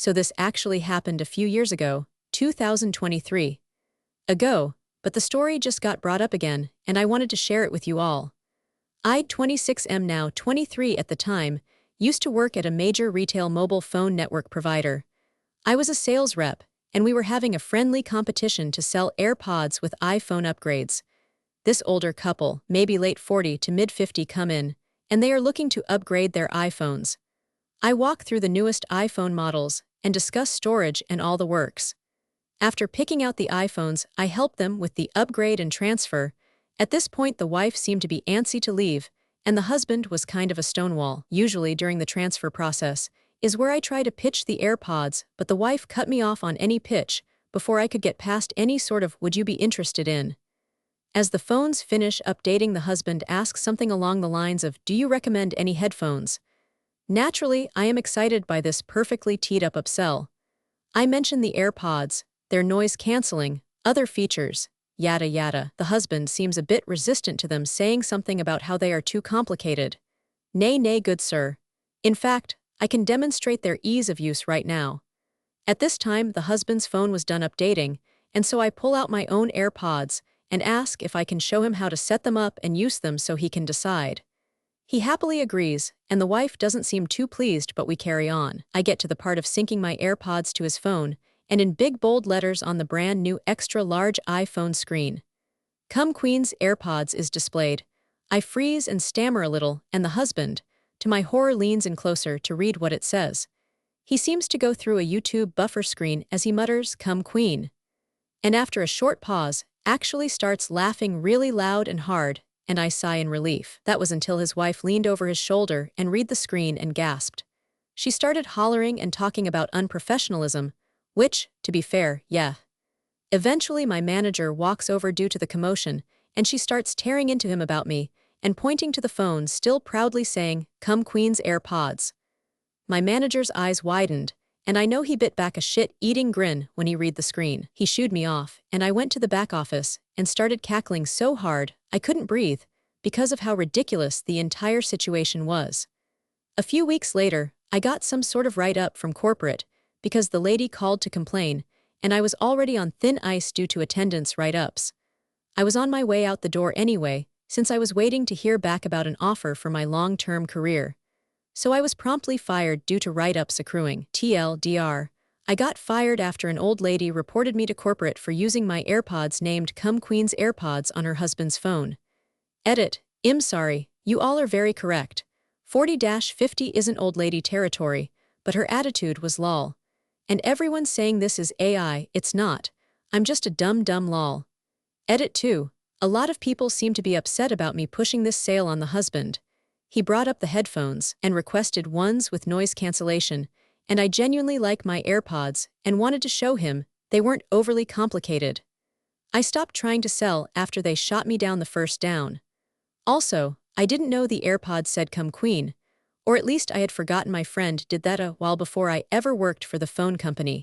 So this actually happened a few years ago, 2023. But the story just got brought up again, and I wanted to share it with you all. I'd 26M now 23 at the time, used to work at a major retail mobile phone network provider. I was a sales rep, and we were having a friendly competition to sell AirPods with iPhone upgrades. This older couple, maybe late 40 to mid-50, come in, and they are looking to upgrade their iPhones. I walk through the newest iPhone models and discuss storage and all the works. After picking out the iPhones, I help them with the upgrade and transfer. At this point, the wife seemed to be antsy to leave, and the husband was kind of a stonewall. Usually during the transfer process is where I try to pitch the AirPods, but the wife cut me off on any pitch before I could get past any sort of "would you be interested in?" As the phones finish updating, the husband asks something along the lines of, "Do you recommend any headphones?" Naturally, I am excited by this perfectly teed-up upsell. I mention the AirPods, their noise canceling, other features, yada yada. The husband seems a bit resistant to them, saying something about how they are too complicated. Nay, nay, good sir. In fact, I can demonstrate their ease of use right now. At this time, the husband's phone was done updating, and so I pull out my own AirPods and ask if I can show him how to set them up and use them so he can decide. He happily agrees, and the wife doesn't seem too pleased, but we carry on. I get to the part of syncing my AirPods to his phone, and in big bold letters on the brand new extra large iPhone screen, "Come Queen's AirPods" is displayed. I freeze and stammer a little, and the husband, to my horror, leans in closer to read what it says. He seems to go through a YouTube buffer screen as he mutters, "Come Queen," and after a short pause, actually starts laughing really loud and hard, and I sigh in relief. That was until his wife leaned over his shoulder and read the screen and gasped. She started hollering and talking about unprofessionalism, which, to be fair, yeah. Eventually my manager walks over due to the commotion, and she starts tearing into him about me and pointing to the phone, still proudly saying, "Come Queen's AirPods." My manager's eyes widened, and I know he bit back a shit-eating grin when he read the screen. He shooed me off, and I went to the back office and started cackling so hard I couldn't breathe because of how ridiculous the entire situation was. A few weeks later, I got some sort of write-up from corporate because the lady called to complain, and I was already on thin ice due to attendance write-ups. I was on my way out the door anyway, since I was waiting to hear back about an offer for my long-term career. So I was promptly fired due to write-ups accruing. TLDR. I got fired after an old lady reported me to corporate for using my AirPods named "Come Queen's AirPods" on her husband's phone. Edit. I'm sorry, you all are very correct. 40-50 isn't old lady territory, but her attitude was lol. And everyone's saying this is AI, it's not. I'm just a dumb lol. Edit 2. A lot of people seem to be upset about me pushing this sale on the husband. He brought up the headphones and requested ones with noise cancellation, and I genuinely like my AirPods and wanted to show him they weren't overly complicated. I stopped trying to sell after they shot me down the first down. Also, I didn't know the AirPods said "Come Queen," or at least I had forgotten my friend did that a while before I ever worked for the phone company.